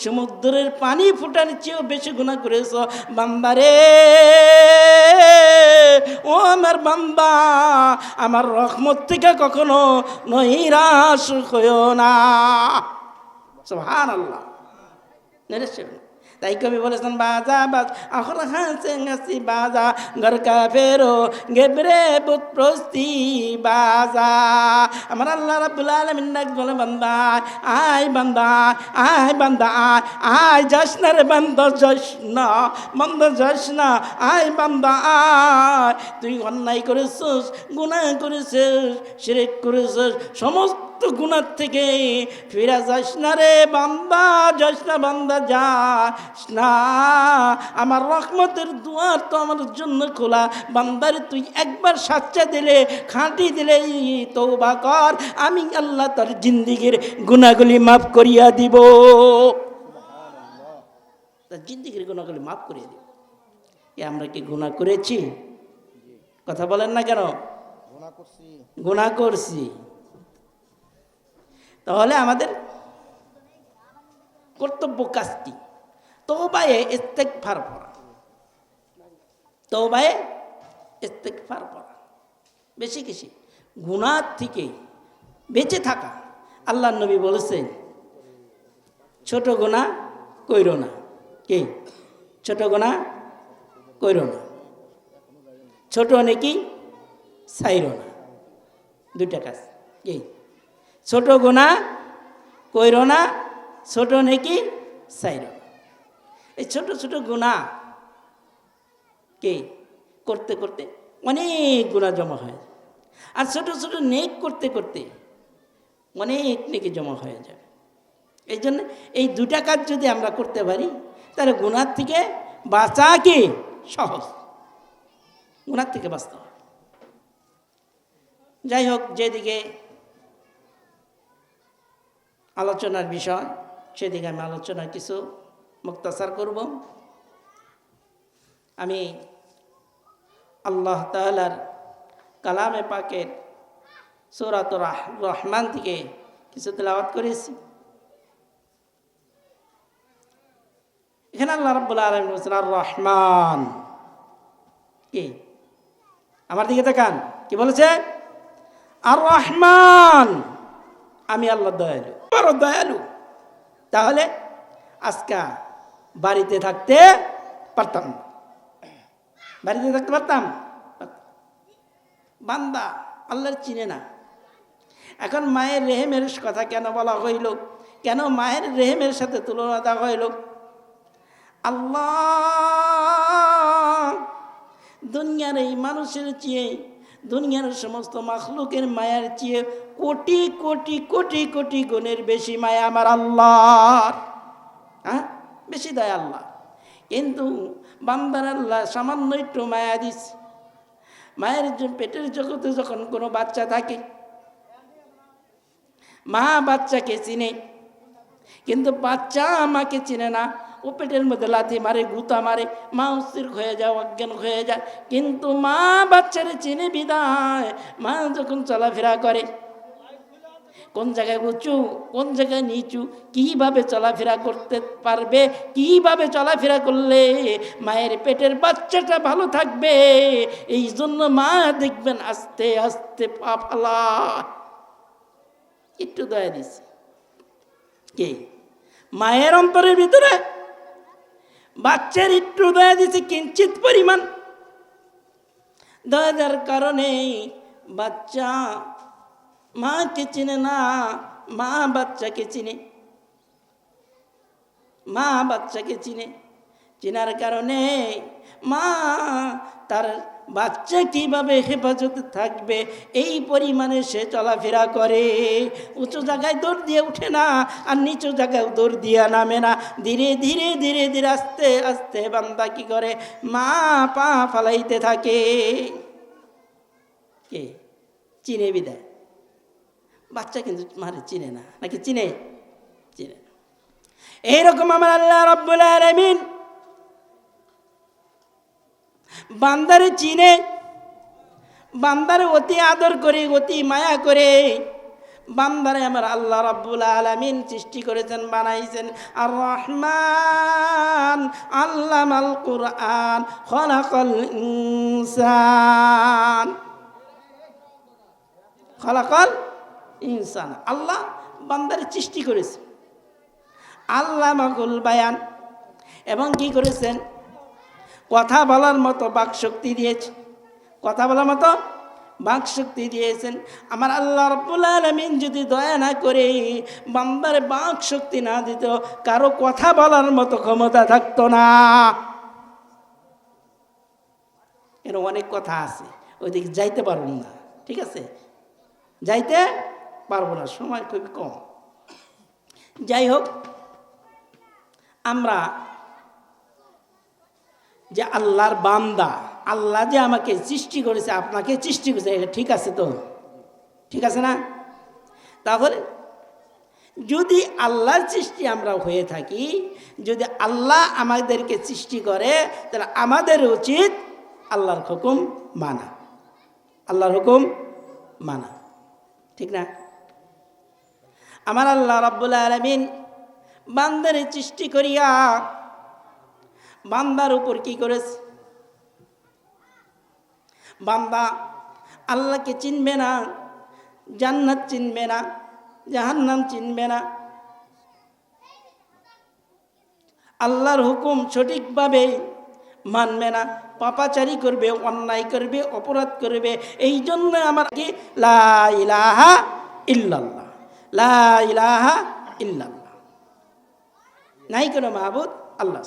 সমুদ্রের পানি ফুটার চেয়েও বেশি গুনাহ করেছ বান্দারে। ও আমার বান্দা, আমার রহমত থেকে কখনো নৈরাশ হইও না। সুবহানাল্লাহ। তাই কবি বলেছেন বাজা বাজ আখর হাসে হাসি বাজা ঘর কা ফেরো গেবরে বুত প্রস্তি বাজা। আমার আল্লাহ রাব্বুল আলামিন ডাক বলে বান্দা আয় বান্দা আয় বান্দা আয় আয় যাস না রে বান্দা যাস না বান্দা যাস না আয় বান্দা আয়। তুই অন্যায় করেছিস, গুনাহ করেছিস, শিরক করেছিস, সমস্ত গুনাহ থেকে ফিরে যাস না রে বান্দা, যাস না বান্দা যাস না। আমার রহমতের দুয়ার তো আমার জন্য খোলা। বান্দারে তুই একবার সাচ্চা দিলে, খাঁটি দিলে তওবা কর, আমি আল্লাহ তার জিন্দিগির গুনাহগুলি মাফ করিয়া দিব। তার জিন্দিগির গুনাহগুলি মাফ করিয়া দিব। আমরা কি গুনাহ করেছি? কথা বলেন না কেন? গুনাহ করছি। তাহলে আমাদের কর্তব্য কাজটি তওবায়ে ইস্তেগফার পড়া, তওবায়ে ইস্তেগফার পড়া, বেশি বেশি গুনাহ থেকে বেঁচে থাকা। আল্লাহর নবী বলেছেন ছোট গুনাহ কইরো না। কি? ছোট গুনাহ কইরো না, ছোট নেকি ছাইরো না। দুইটা কাজ। কি? ছোট গুনাহ কইরো না, ছোট নেকি ছাইরো না। এই ছোট ছোট গুনাহ কে করতে করতে অনেক গুনাহ জমা হয়, আর ছোট ছোট নেক করতে করতে অনেক নেকি জমা হয়ে যায়। এই জন্য এই দুটা কাজ যদি আমরা করতে পারি তাহলে গুনাহ থেকে বাঁচা কি সহজ। গুনাহ থেকে বাঁচতে হয়। যাই হোক, যেদিকে আলোচনার বিষয় সেদিকে আমি আলোচনা কিছু মুক্তাসার করব। আমি আল্লাহ তাআলার কালামে পাকের সূরাতুর রহমান থেকে কিছু তেলাওয়াত করেছি। এখানে আল্লাহ রাব্বুল আলামিন বলেছেন আর রহমান। কি? আমার দিকে তাকান, কি বলেছে? আর রহমান, আমি আল্লাহ দয়ালু, বড় দয়ালু। তাহলে আজকে বাড়িতে থাকতে পারতাম, বাড়িতে থাকতে পারতাম। বান্দা আল্লাহর চিনে না। এখন মায়ের রেহেমের কথা কেন বলা হইল? কেন মায়ের রেহেমের সাথে তুলনা দেওয়া হইল? আল্লাহ দুনিয়ার এই মানুষের চেয়ে, দুনিয়ার সমস্ত মাখলুকের মায়ার চেয়ে কোটি কোটি কোটি কোটি গুণের বেশি মায়া আমার আল্লাহর। হ্যাঁ, বেশি দয়া আল্লাহ। কিন্তু বান্দার আল্লাহ সামান্য একটু মায়া দিস। মায়ের পেটের জগতে যখন কোনো বাচ্চা থাকে, মা বাচ্চাকে চিনে, কিন্তু বাচ্চা মাকে চিনে না। ও পেটের মধ্যে লাথি মারে, গুতা মারে, মা অস্থির হয়ে যায়, অজ্ঞান হয়ে যায়। কিন্তু মা বাচ্চারে চিনে বিদায় মা যখন চলাফেরা করে, কোন জায়গায় উঁচু, কোন জায়গায় নিচু, কিভাবে চলাফেরা করতে পারবে, কিভাবে চলাফেরা করলে মায়ের পেটের বাচ্চাটা ভালো থাকবে, এই জন্য মা দেখবেন আস্তে আস্তে পা ফালা। একটু দয়া দিছে কে? মায়ের অন্তরের ভিতরে বাচ্চার একটু দয়া দিছে, কিঞ্চিত পরিমাণ দয়া দেওয়ার কারণে বাচ্চা মাকে চিনে না, মা বাচ্চাকে চিনে। মা বাচ্চাকে চিনে, চেনার কারণে মা তার বাচ্চা কিভাবে হেফাজতে থাকবে এই পরিমাণে সে চলাফেরা করে। উঁচু জায়গায় দৌড় দিয়ে উঠে না, আর নিচু জায়গায় দৌড় দিয়ে নামে না। ধীরে ধীরে ধীরে ধীরে আস্তে আস্তে বান্দা কি করে? মা পা ফালাইতে থাকে। কে চিনে বিদায়? বাচ্চা কিন্তু মারে চিনে না, নাকি চিনে? চিনে না। এইরকম আমার আল্লাহ রাব্বুল আলামিন বান্দারে চিনে, বান্দারে অতি আদর করে, অতি মায়া করে। বান্দারে আমার আল্লাহ রাব্বুল আলামিন সৃষ্টি করেছেন, বানাইছেন। আর রহমান আল্লামাল কুরআন খলাকাল ইনসান, খলাকাল ইনসান। আল্লাহ বান্দারে সৃষ্টি করেছে, আল্লামাকুল বায়ান, এবং কি করেছেন? কথা বলার মতো বাক শক্তি দিয়েছে, কথা বলার মতো বাক শক্তি দিয়েছেন। আমার আল্লাহ রাব্বুল আলামিন যদি দয়া না করে বান্দারে বাক শক্তি না দিত, কারো কথা বলার মতো ক্ষমতা থাকতো না। এর অনেক কথা আছে, ওইদিকে যাইতে পারব না, ঠিক আছে, যাইতে পারবো না, সময় খুবই কম। যাই হোক, আমরা যে আল্লাহর বান্দা, আল্লাহ যে আমাকে সৃষ্টি করেছে, আপনাকে সৃষ্টি করেছে, এটা ঠিক আছে তো? ঠিক আছে না? তাহলে যদি আল্লাহর সৃষ্টি আমরা হয়ে থাকি, যদি আল্লাহ আমাদেরকে সৃষ্টি করে, তাহলে আমাদের উচিত আল্লাহর হুকুম মানা, আল্লাহর হুকুম মানা, ঠিক না? আমার আল্লাহ রাব্বুল আলামিন বান্দারে সৃষ্টি করিয়া বান্দার উপর কি করেছে? বান্দা আল্লাহকে চিনবে না, জান্নাত চিনবে না, জাহান্নাম চিনবে না, আল্লাহর হুকুম সঠিকভাবে মানবে না, পাপাচারি করবে, অন্যায় করবে, অপরাধ করবে। এই জন্য আমার কি লা ইলাহা ইল্লাল্লাহ, লা ইলাহা ইল্লাল্লাহ, নাই কোনো মাবুদ আল্লাহ।